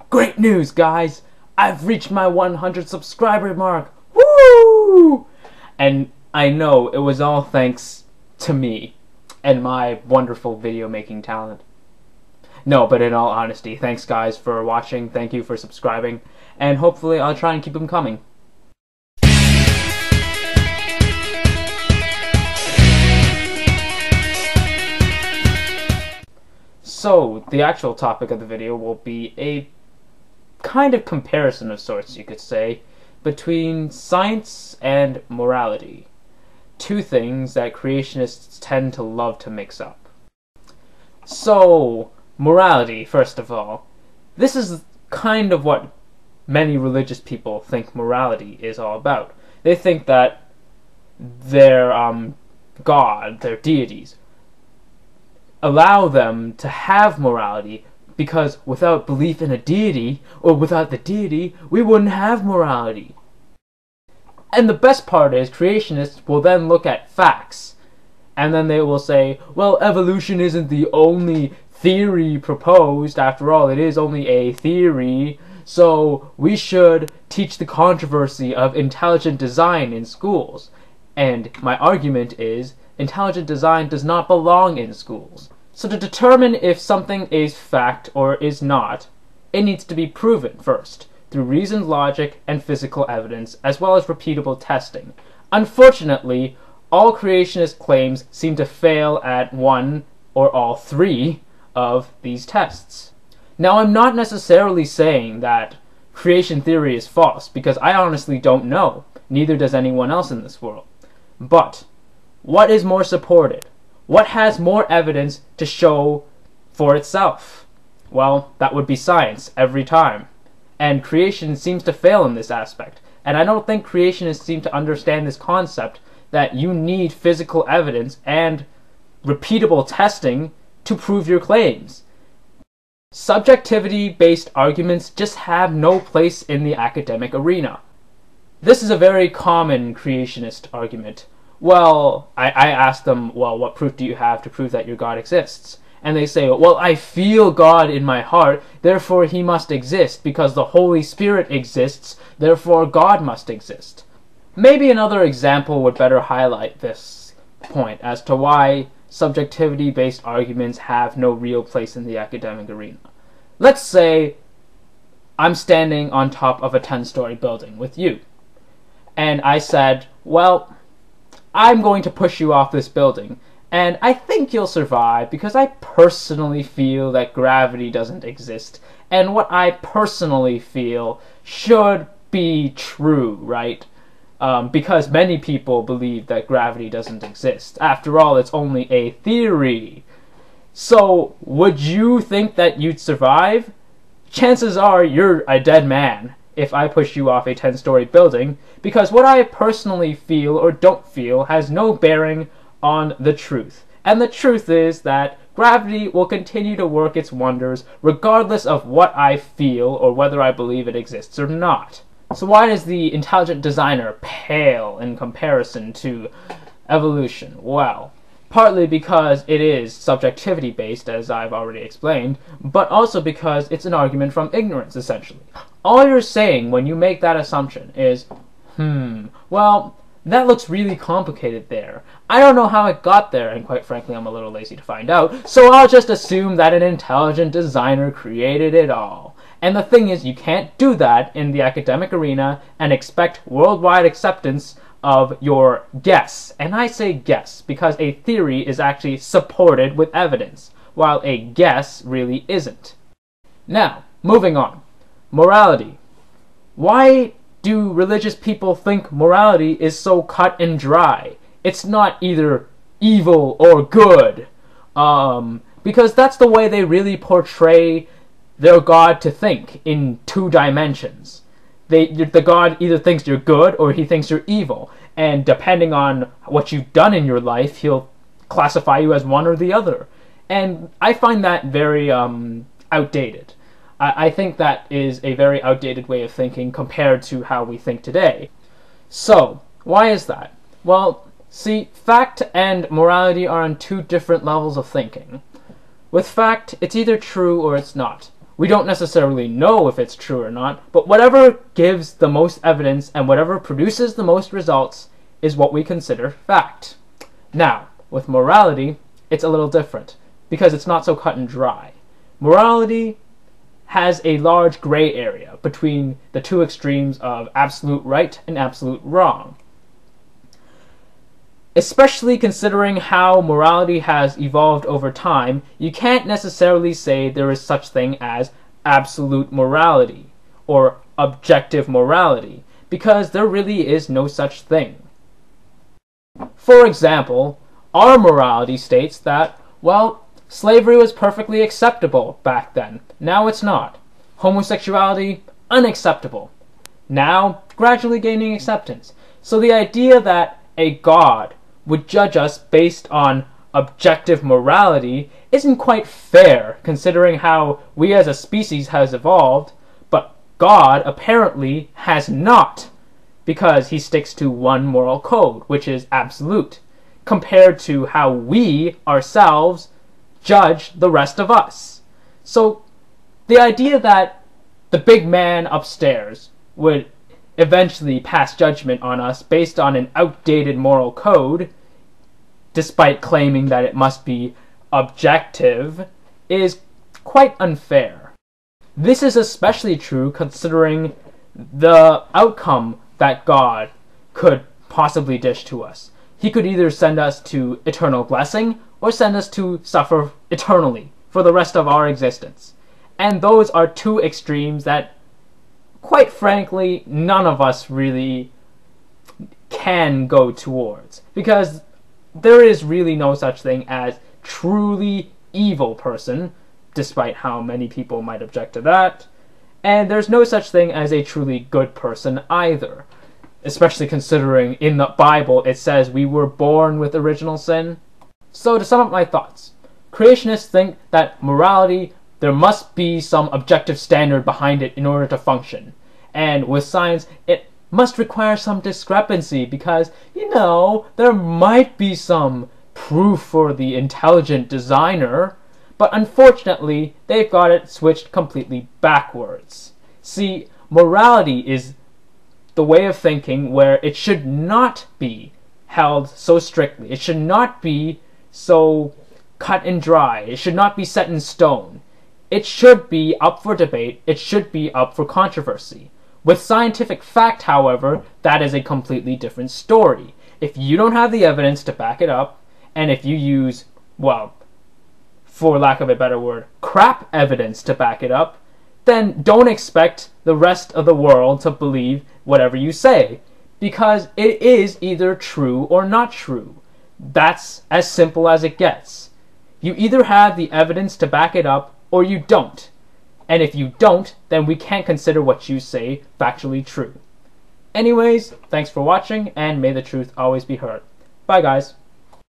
Great news, guys! I've reached my 100 subscriber mark! Woo! And I know it was all thanks to me and my wonderful video making talent. No, but in all honesty, thanks guys for watching, thank you for subscribing, and hopefully I'll try and keep them coming. So, the actual topic of the video will be a kind of comparison of sorts, you could say, between science and morality. Two things that creationists tend to love to mix up. So, morality, first of all. This is kind of what many religious people think morality is all about. They think that their God, their deities, allow them to have morality because without belief in a deity, or without the deity, we wouldn't have morality. And the best part is, creationists will then look at facts, and then they will say, well, evolution isn't the only theory proposed. After all, it is only a theory, so we should teach the controversy of intelligent design in schools. And my argument is, intelligent design does not belong in schools. So to determine if something is fact or is not, it needs to be proven first, through reasoned logic and physical evidence, as well as repeatable testing. Unfortunately, all creationist claims seem to fail at one or all three of these tests. Now, I'm not necessarily saying that creation theory is false, because I honestly don't know. Neither does anyone else in this world. But what is more supported? What has more evidence to show for itself? Well, that would be science every time. And creation seems to fail in this aspect. And I don't think creationists seem to understand this concept that you need physical evidence and repeatable testing to prove your claims. Subjectivity-based arguments just have no place in the academic arena. This is a very common creationist argument. Well, I ask them, well, what proof do you have to prove that your God exists? And they say, well, I feel God in my heart, therefore he must exist, because the Holy Spirit exists, therefore God must exist. Maybe another example would better highlight this point as to why subjectivity-based arguments have no real place in the academic arena. Let's say I'm standing on top of a 10-story building with you, and I said, well, I'm going to push you off this building, and I think you'll survive because I personally feel that gravity doesn't exist, and what I personally feel should be true, right? Because many people believe that gravity doesn't exist. After all, it's only a theory. So, would you think that you'd survive? Chances are you're a dead man if I push you off a 10-story building, because what I personally feel or don't feel has no bearing on the truth. And the truth is that gravity will continue to work its wonders regardless of what I feel or whether I believe it exists or not. So why does the intelligent designer pale in comparison to evolution? Well, partly because it is subjectivity-based, as I've already explained, but also because it's an argument from ignorance, essentially. All you're saying when you make that assumption is, well, that looks really complicated there. I don't know how it got there, and quite frankly, I'm a little lazy to find out, so I'll just assume that an intelligent designer created it all. And the thing is, you can't do that in the academic arena and expect worldwide acceptance of your guess. And I say guess because a theory is actually supported with evidence, while a guess really isn't. Now, moving on. Morality. Why do religious people think morality is so cut and dry? It's not either evil or good. Because that's the way they really portray their God to think, in 2 dimensions. The God either thinks you're good or he thinks you're evil. And depending on what you've done in your life, he'll classify you as one or the other. And I find that very outdated. I think that is a very outdated way of thinking compared to how we think today. So, why is that? Well, see, fact and morality are on 2 different levels of thinking. With fact, it's either true or it's not. We don't necessarily know if it's true or not, but whatever gives the most evidence and whatever produces the most results is what we consider fact. Now, with morality, it's a little different, because it's not so cut and dry. Morality has a large gray area between the two extremes of absolute right and absolute wrong. Especially considering how morality has evolved over time, you can't necessarily say there is such thing as absolute morality or objective morality, because there really is no such thing. For example, our morality states that, well, slavery was perfectly acceptable back then. Now it's not. Homosexuality, unacceptable. Now, gradually gaining acceptance. So the idea that a God would judge us based on objective morality isn't quite fair, considering how we as a species has evolved, but God apparently has not, because he sticks to one moral code, which is absolute, compared to how we ourselves judge the rest of us. So the idea that the big man upstairs would eventually pass judgment on us based on an outdated moral code, despite claiming that it must be objective, is quite unfair. This is especially true considering the outcome that God could possibly dish to us. He could either send us to eternal blessing or send us to suffer eternally for the rest of our existence. And those are two extremes that, quite frankly, none of us really can go towards, because there is really no such thing as truly evil person, despite how many people might object to that, and there's no such thing as a truly good person either, especially considering in the Bible it says we were born with original sin. So to sum up my thoughts, creationists think that morality, there must be some objective standard behind it in order to function. And with science, it must require some discrepancy because, there might be some proof for the intelligent designer, but unfortunately, they've got it switched completely backwards. See, morality is the way of thinking where it should not be held so strictly. It should not be so cut and dry. It should not be set in stone. It should be up for debate. It should be up for controversy. With scientific fact, however, that is a completely different story. If you don't have the evidence to back it up, and if you use, well, for lack of a better word, crap evidence to back it up, then don't expect the rest of the world to believe whatever you say, because it is either true or not true. That's as simple as it gets. You either have the evidence to back it up, or you don't. And if you don't, then we can't consider what you say factually true. Anyways, thanks for watching, and may the truth always be heard. Bye, guys.